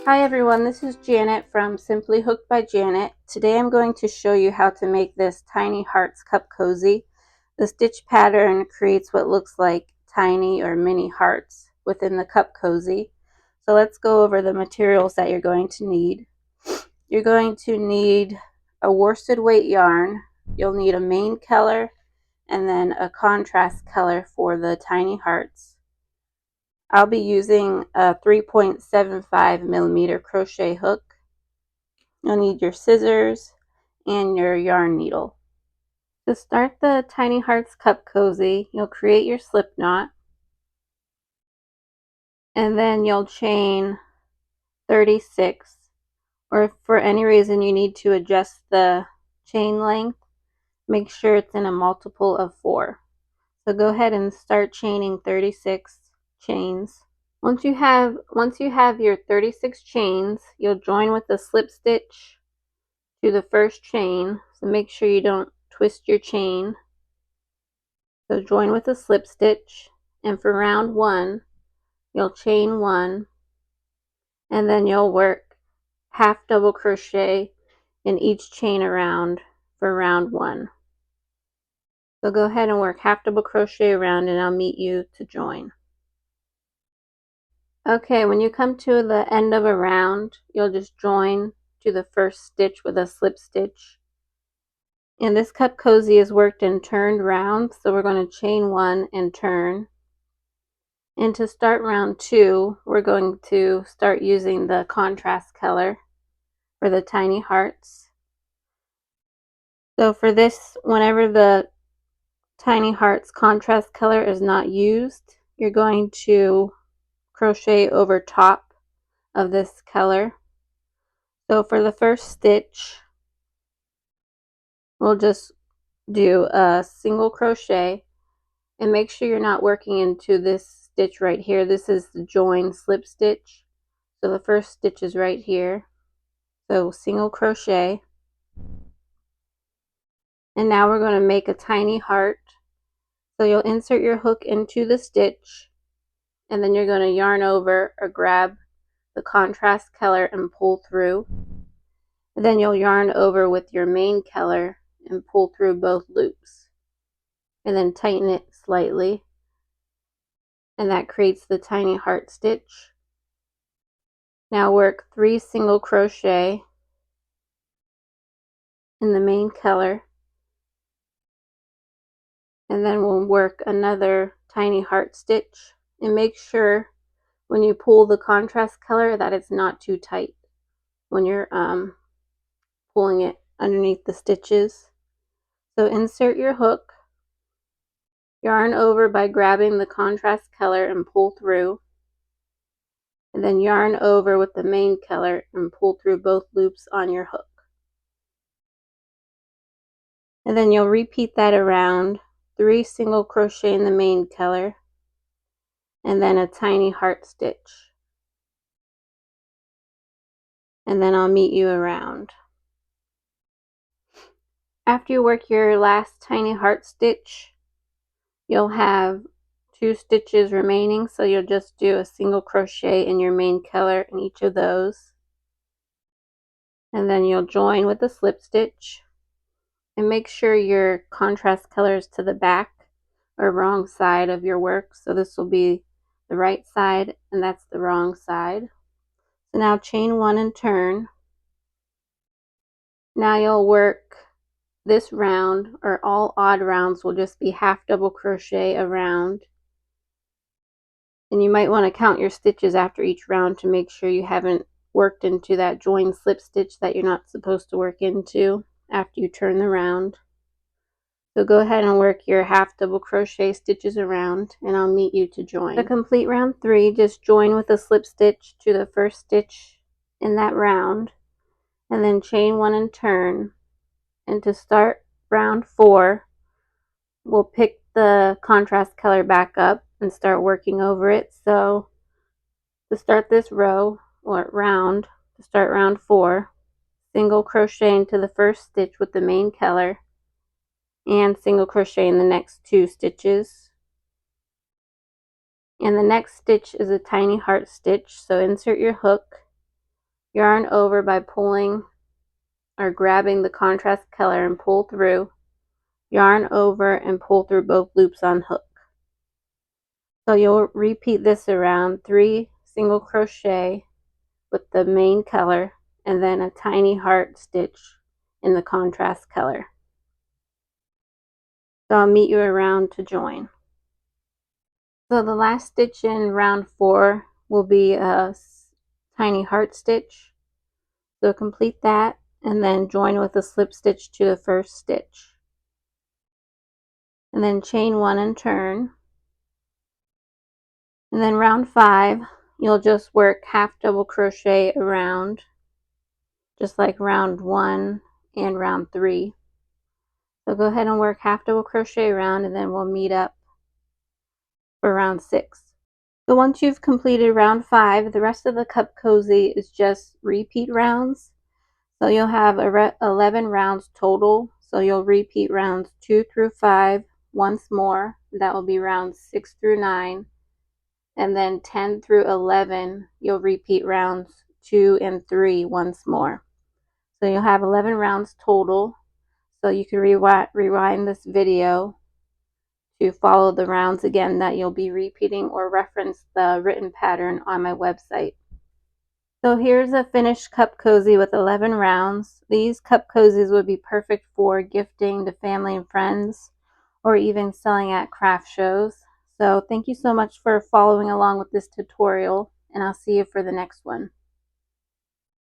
Hi everyone, this is Janet from Simply Hooked by Janet. Today I'm going to show you how to make this Tiny Hearts Cup Cozy. The stitch pattern creates what looks like tiny or mini hearts within the cup cozy. So let's go over the materials that you're going to need. You're going to need a worsted weight yarn. You'll need a main color and then a contrast color for the tiny hearts. I'll be using a 3.75 millimeter crochet hook. You'll need your scissors and your yarn needle. To start the Tiny Hearts Cup Cozy, you'll create your slip knot, and then you'll chain 36, or if for any reason you need to adjust the chain length, make sure it's in a multiple of 4. So go ahead and start chaining 36 chains. Once you have your 36 chains, you'll join with a slip stitch to the first chain. So make sure you don't twist your chain. So join with a slip stitch, and for round 1, you'll chain 1, and then you'll work half double crochet in each chain around for round 1. So go ahead and work half double crochet around, and I'll meet you to join. Okay, when you come to the end of a round, you'll just join to the first stitch with a slip stitch. And this cup cozy is worked in turned rounds, so we're going to chain 1 and turn. And to start round 2, we're going to start using the contrast color for the tiny hearts. So for this, whenever the tiny hearts contrast color is not used, you're going to crochet over top of this color. So for the first stitch, we'll just do a single crochet, and make sure you're not working into this stitch right here. This is the join slip stitch. So the first stitch is right here. So single crochet. And now we're going to make a tiny heart. So you'll insert your hook into the stitch, and then you're going to yarn over or grab the contrast color and pull through. And then you'll yarn over with your main color and pull through both loops. And then tighten it slightly. And that creates the tiny heart stitch. Now work 3 single crochet in the main color, and then we'll work another tiny heart stitch, and make sure when you pull the contrast color that it's not too tight when you're pulling it underneath the stitches. So insert your hook, yarn over by grabbing the contrast color and pull through, and then yarn over with the main color and pull through both loops on your hook. And then you'll repeat that around, 3 single crochet in the main color, and then a tiny heart stitch. And then I'll meet you around. After you work your last tiny heart stitch, you'll have 2 stitches remaining, so you'll just do a single crochet in your main color in each of those. And then you'll join with a slip stitch, and make sure your contrast color is to the back or wrong side of your work. So this will be the right side, and that's the wrong side. So now chain 1 and turn. Now you'll work this round, or all odd rounds will just be half double crochet around. And you might want to count your stitches after each round to make sure you haven't worked into that join slip stitch that you're not supposed to work into after you turn the round. So go ahead and work your half double crochet stitches around, and I'll meet you to join. To complete round 3, just join with a slip stitch to the first stitch in that round, and then chain 1 and turn. And to start round 4, we'll pick the contrast color back up and start working over it. So to start this row, or round, to start round 4, single crochet into the first stitch with the main color, and single crochet in the next 2 stitches. And the next stitch is a tiny heart stitch, so insert your hook, Yarn over by pulling or grabbing the contrast color and pull through. Yarn over and pull through both loops on hook. So you'll repeat this around 3 single crochet with the main color and then a tiny heart stitch in the contrast color. So I'll meet you around to join. So the last stitch in round 4 will be a tiny heart stitch. So complete that and then join with a slip stitch to the first stitch. And then chain 1 and turn. And then round 5, you'll just work half double crochet around, just like round 1 and round 3. So go ahead and work half double crochet around and then we'll meet up for round 6. So once you've completed round 5, the rest of the cup cozy is just repeat rounds. So you'll have 11 rounds total. So you'll repeat rounds 2 through 5 once more. That will be rounds 6 through 9. And then 10 through 11, you'll repeat rounds 2 and 3 once more. So you'll have 11 rounds total. So you can rewind this video to follow the rounds again that you'll be repeating or reference the written pattern on my website. So here's a finished cup cozy with 11 rounds. These cup cozies would be perfect for gifting to family and friends or even selling at craft shows. So thank you so much for following along with this tutorial, and I'll see you for the next one.